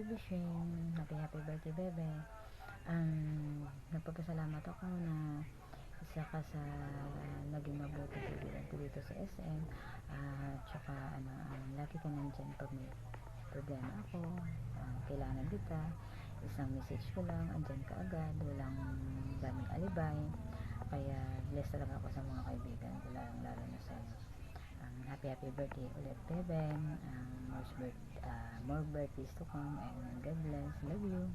Baby Shane. Happy birthday, bebe. Nagpapasalamat ako na isa ka sa naging mabuti kaibigan ko dito sa SM. Tsaka lagi ka nandyan pag may problema ako. Kailangan kita. Isang message ko lang, andyan ka agad. Walang daming alibay. Kaya blessed talaga ako sa mga kaibigan ko, lalo na sa'yo. Happy birthday ulit, bebe. More birthdays to come, and God bless. Love you.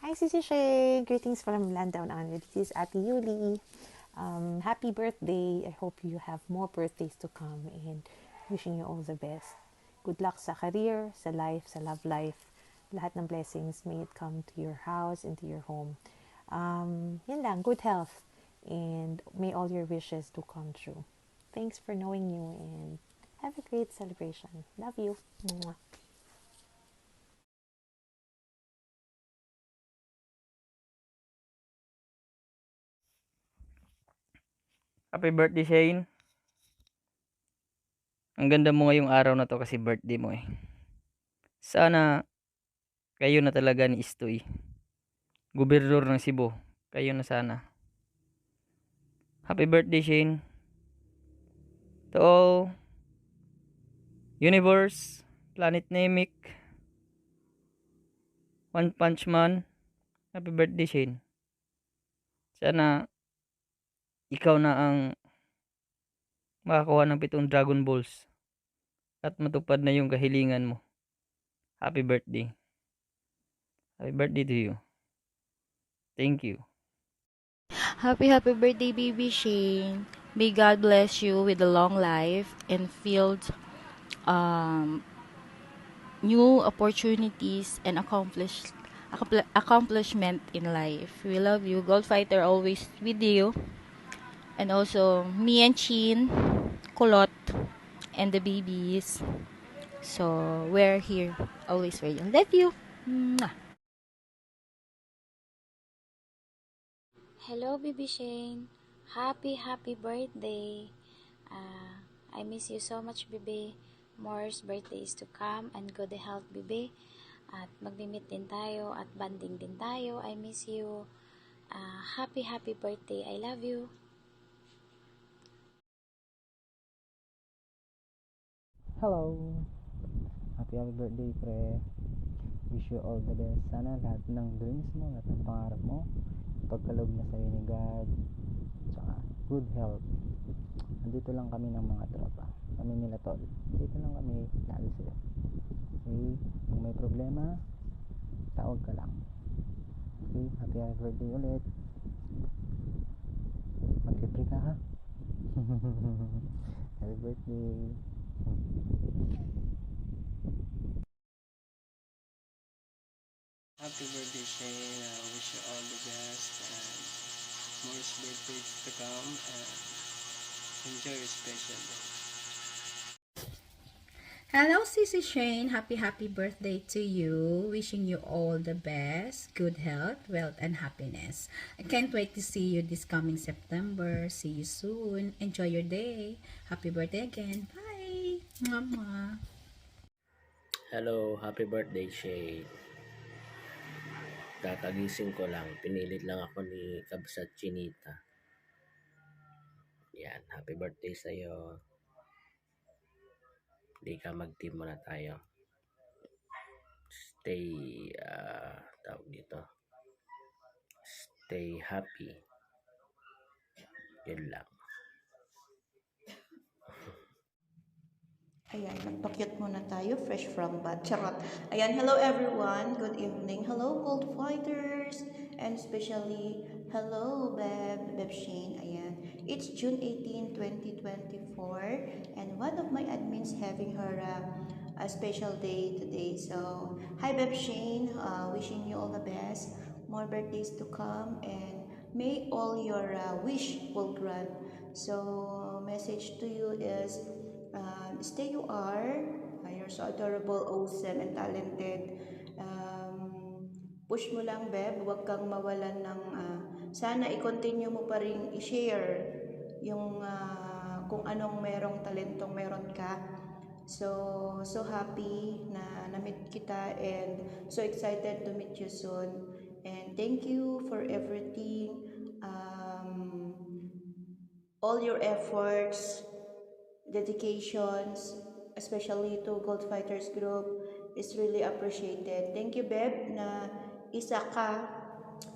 Hi, Sisi Shay. Greetings from Landown Under. This is Ate Yuli. Happy birthday. I hope you have more birthdays to come and wishing you all the best. Good luck sa career, sa life, sa love life. Lahat ng blessings, may it come to your house and to your home. Yan lang, good health. And may all your wishes to come true. Thanks for knowing you and have a great celebration. Love you. Mwah. Happy birthday, Shane. Ang ganda mo ngayong araw na to kasi birthday mo eh. Sana kayo na talaga ni Istoy. Gobernador ng Cebu. Kayo na sana. Happy birthday, Shane. To all Universe, Planet Namek, One Punch Man. Happy birthday, Shane. Sana ikaw na ang makakuha ng 7 Dragon Balls at matupad na yung kahilingan mo. Happy birthday. Happy birthday to you. Thank you. Happy birthday, baby Shane. May God bless you with a long life and filled um, new opportunities and accomplishment in life. We love you. Gold Fighter always with you. And also me and Chin, Kulot, and the babies. So we're here always for you. Love you. Mwah. Hello, Baby Shane. Happy birthday. I miss you so much, Bibi. More birthdays to come and good health, Bibi. At magmi-meet din tayo at banding din tayo. I miss you. Happy birthday. I love you. Hello! Happy birthday, pre. Wish you all the best. Sana lahat ng dreams mo, lahat ng pangarap mo, pagkaloob na sa'yo ni God, tsaka good health. Nandito lang kami ng mga tropa. Kami nila tol. Dito lang kami lalo sa'yo. Okay? Kung may problema, tawag ka lang. Okay? Happy birthday ulit. Mag-libre ka ha? Happy birthday. Happy birthday, Shane. I wish you all the best and more birthdays to come and enjoy your special day. Hello, Sissy Shane. Happy birthday to you. Wishing you all the best, good health, wealth, and happiness. I can't wait to see you this coming September. See you soon. Enjoy your day. Happy birthday again. Bye. Mama. Hello, happy birthday, Shay. Kakagising ko lang, pinilit lang ako ni Kabsat Chinita. Yan, happy birthday sa'yo. Hindi ka mag-team muna tayo. Stay, tawag dito. Stay happy. Yun lang. Ayan, magpakyut muna tayo, fresh from bath. Charot. Ayan, hello everyone. Good evening. Hello, Gold Fighters. And especially, hello, Beb Shane. Ayan. It's June 18, 2024. And one of my admins having her a special day today. So, hi, Beb Shane. Wishing you all the best. More birthdays to come. And may all your wish will grant. So, message to you is, stay you are. You're so adorable, awesome, and talented. Push mo lang, Beb. Huwag kang mawalan ng... sana i-continue mo pa rin i-share yung kung anong merong talentong meron ka. So happy na na-meet kita and so excited to meet you soon. And thank you for everything. All your efforts, dedications, especially to Gold Fighters Group is really appreciated. Thank you, Beb, na isa ka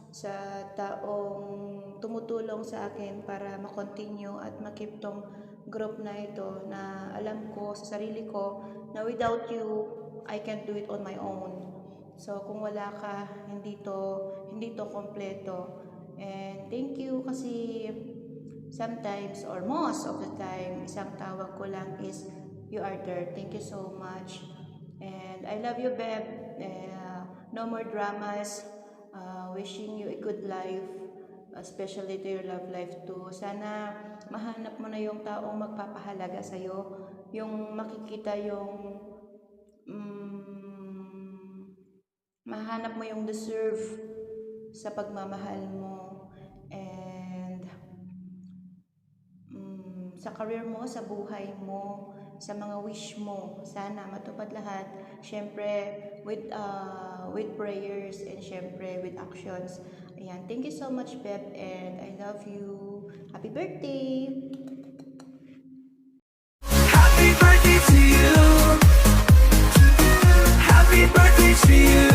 sa taong tumutulong sa akin para makontinue at makip tong group na ito, na alam ko sa sarili ko na without you, I can't do it on my own. So kung wala ka, hindi to kompleto. And thank you kasi sometimes or most of the time, isang tawag ko lang is you are there. Thank you so much. And I love you, Beb. No more dramas. Wishing you a good life, especially to your love life too. Sana mahanap mo na yung taong magpapahalaga sa'yo, yung makikita yung mahanap mo yung deserve sa pagmamahal mo. And sa career mo, sa buhay mo, sa mga wish mo, sana matupad lahat. Syempre with prayers and syempre with actions. Ayan, thank you so much, Beb, and I love you. Happy birthday! Happy birthday to you. Happy birthday to you.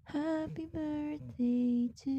Happy birthday to